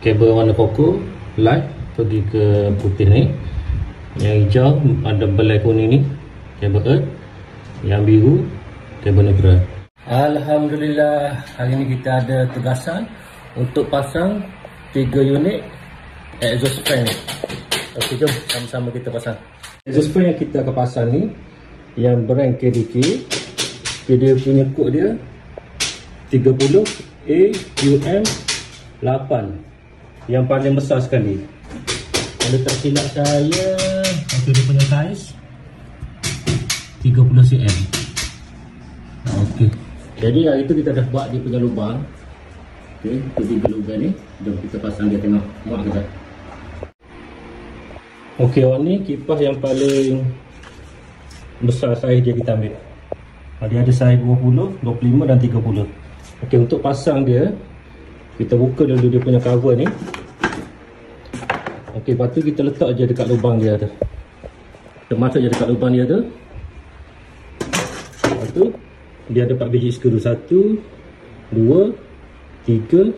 kabel warna koko light pergi ke putih ni, yang hijau ada belai kuning ni kabel earth, yang biru kabel neutral. Alhamdulillah, hari ni kita ada tugasan untuk pasang 3 unit exhaust fan. Okey, jom sama-sama kita pasang. Exhaust fan yang kita akan pasang ni yang brand KDK. Dia punya kod dia 30 AUM8, yang paling besar sekali. Kalau tak silap saya, dia punya saiz 30 cm. Okey, jadi hari tu kita dah buat dia punya lubang. Okey, tu 3 lubang ni. Jom kita pasang dia, tengok muat ke tak. Okey, orang ni kipas yang paling besar saiz dia kita ambil. Dia ada saiz 20, 25 dan 30. Okey, untuk pasang dia, kita buka dulu dia punya cover ni. Okey, lepas tu kita letak je dekat lubang dia tu. Kita masuk je dekat lubang dia tu. Lepas tu dia ada 4 biji skru. 1, 2, 3,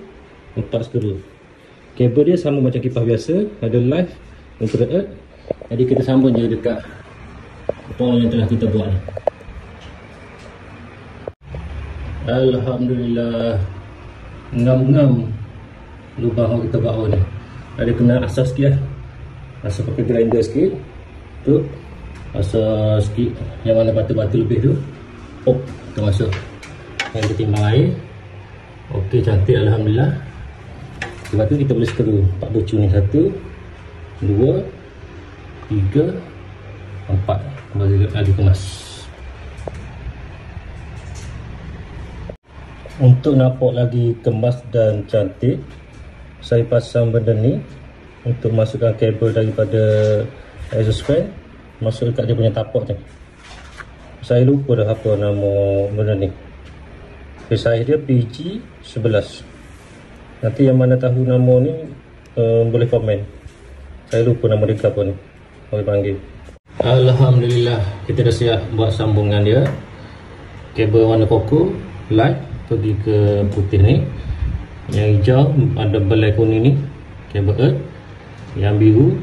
4 skru. Kabel dia sama macam kipas biasa, ada live untuk earth. Jadi kita sambung je dekat port yang telah kita buat ni. Alhamdulillah, ngam-ngam lubang yang kita buat ni. Ada kena asas sikit lah, asas pakai grinder sikit tu, asas sikit yang mana batu-batu lebih tu, kita masuk yang kita timbang air. Okey, cantik, Alhamdulillah. Lepas tu kita boleh skru 4 bucu ni, 1, 2, 3, 4, bagi lagi kemas. Untuk nampak lagi kemas dan cantik, saya pasang benda ni untuk masukkan kabel daripada exhaust fan masuk dekat dia punya tapak ni. Saya lupa dah apa nama benda ni. Saiz dia PG11. Nanti yang mana tahu nama ni boleh komen. Saya lupa nama dia apa ni, boleh panggil. Alhamdulillah, kita dah siap buat sambungan dia. Kabel warna koko light pergi ke putih ni, yang hijau ada belai kuning ni kabel earth, yang biru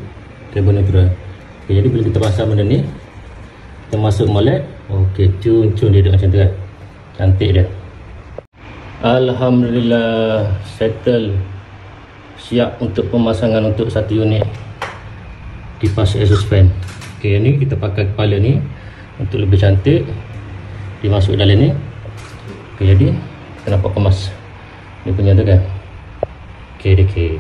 kabel neutral. Okay, jadi bila kita pasang benda ni, kita masuk molek. Okey, cun dia macam tu kan, cantik dia. Alhamdulillah, settle, siap untuk pemasangan untuk 1 unit kipas exhaust fan. Okey, ni kita pakai kepala ni untuk lebih cantik, dimasuk dalam ni. Okey, jadi kita nampak kemas dia punya tu kan, KDK.